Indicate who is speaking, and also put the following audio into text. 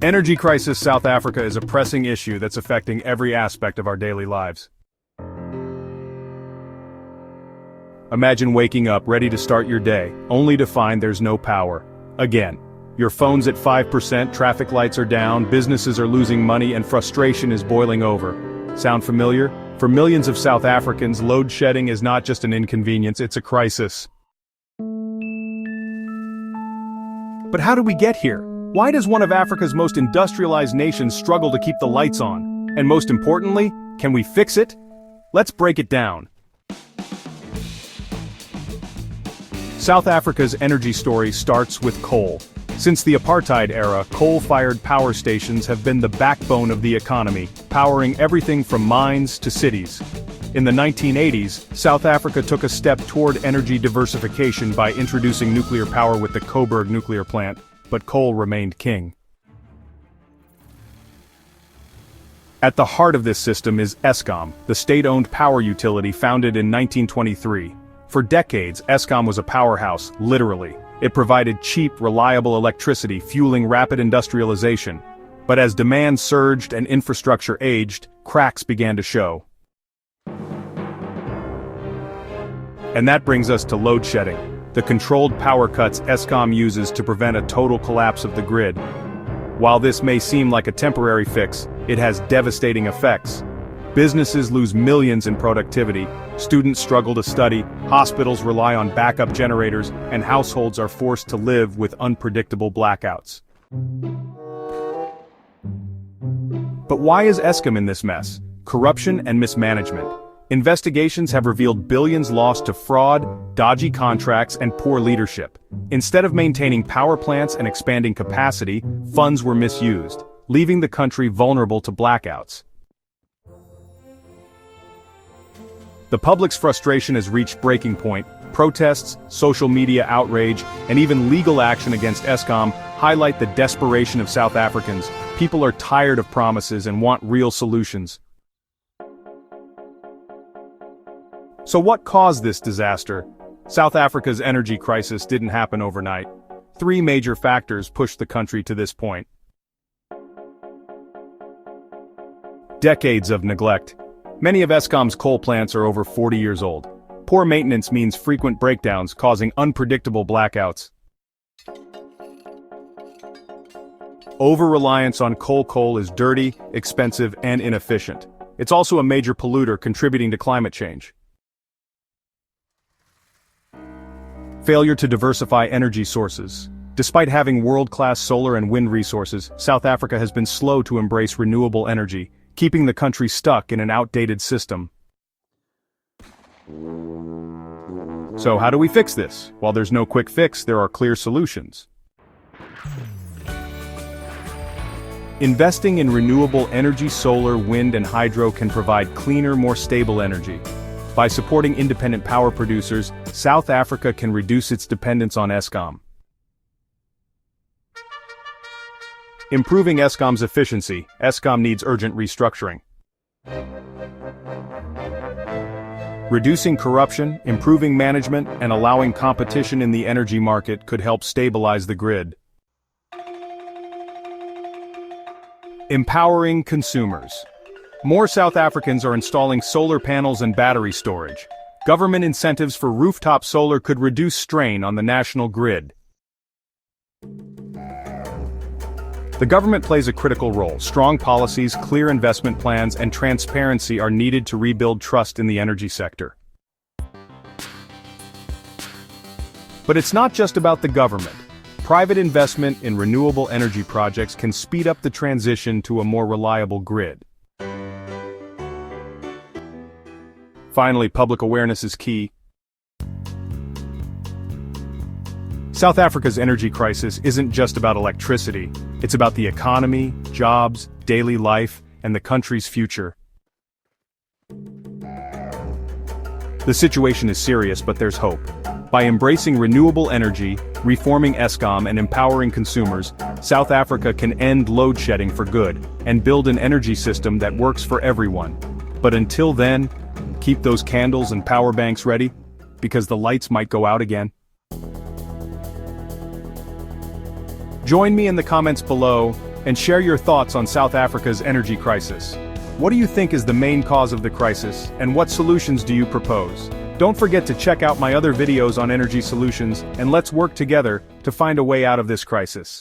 Speaker 1: Energy crisis. South Africa is a pressing issue that's affecting every aspect of our daily lives. Imagine waking up ready to start your day, only to find there's no power. Again. Your phone's at 5%, traffic lights are down, businesses are losing money, and frustration is boiling over. Sound familiar? For millions of South Africans, load shedding is not just an inconvenience, it's a crisis. But how do we get here? Why does one of Africa's most industrialized nations struggle to keep the lights on? And most importantly, can we fix it? Let's break it down. South Africa's energy story starts with coal. Since the apartheid era, coal-fired power stations have been the backbone of the economy, powering everything from mines to cities. In the 1980s, South Africa took a step toward energy diversification by introducing nuclear power with the Coburg nuclear plant, but coal remained king. At the heart of this system is Eskom, the state-owned power utility founded in 1923. For decades, Eskom was a powerhouse, literally. It provided cheap, reliable electricity, fueling rapid industrialization. But as demand surged and infrastructure aged, cracks began to show. And that brings us to load shedding, the controlled power cuts Eskom uses to prevent a total collapse of the grid. While this may seem like a temporary fix, it has devastating effects. Businesses lose millions in productivity, students struggle to study, hospitals rely on backup generators, and households are forced to live with unpredictable blackouts. But why is Eskom in this mess? Corruption and mismanagement. Investigations have revealed billions lost to fraud, dodgy contracts, and poor leadership. Instead of maintaining power plants and expanding capacity, funds were misused, leaving the country vulnerable to blackouts. The public's frustration has reached breaking point. Protests, social media outrage, and even legal action against Eskom highlight the desperation of South Africans. People are tired of promises and want real solutions. So what caused this disaster? South Africa's energy crisis didn't happen overnight. Three major factors pushed the country to this point. Decades of neglect. Many of Eskom's coal plants are over 40 years old. Poor maintenance means frequent breakdowns, causing unpredictable blackouts. Over-reliance on coal is dirty, expensive, and inefficient. It's also a major polluter, contributing to climate change. Failure to diversify energy sources. Despite having world-class solar and wind resources, South Africa has been slow to embrace renewable energy, keeping the country stuck in an outdated system. So how do we fix this? While there's no quick fix, there are clear solutions. Investing in renewable energy, solar, wind, and hydro can provide cleaner, more stable energy. By supporting independent power producers, South Africa can reduce its dependence on Eskom. Improving Eskom's efficiency. Eskom needs urgent restructuring. Reducing corruption, improving management, and allowing competition in the energy market could help stabilize the grid. Empowering consumers. More South Africans are installing solar panels and battery storage. Government incentives for rooftop solar could reduce strain on the national grid. The government plays a critical role. Strong policies, clear investment plans, and transparency are needed to rebuild trust in the energy sector. But it's not just about the government. Private investment in renewable energy projects can speed up the transition to a more reliable grid. Finally, public awareness is key. South Africa's energy crisis isn't just about electricity, it's about the economy, jobs, daily life, and the country's future. The situation is serious, but there's hope. By embracing renewable energy, reforming Eskom, and empowering consumers, South Africa can end load shedding for good, and build an energy system that works for everyone. But until then, keep those candles and power banks ready, because the lights might go out again. Join me in the comments below and share your thoughts on South Africa's energy crisis. What do you think is the main cause of the crisis, and what solutions do you propose? Don't forget to check out my other videos on energy solutions, and let's work together to find a way out of this crisis.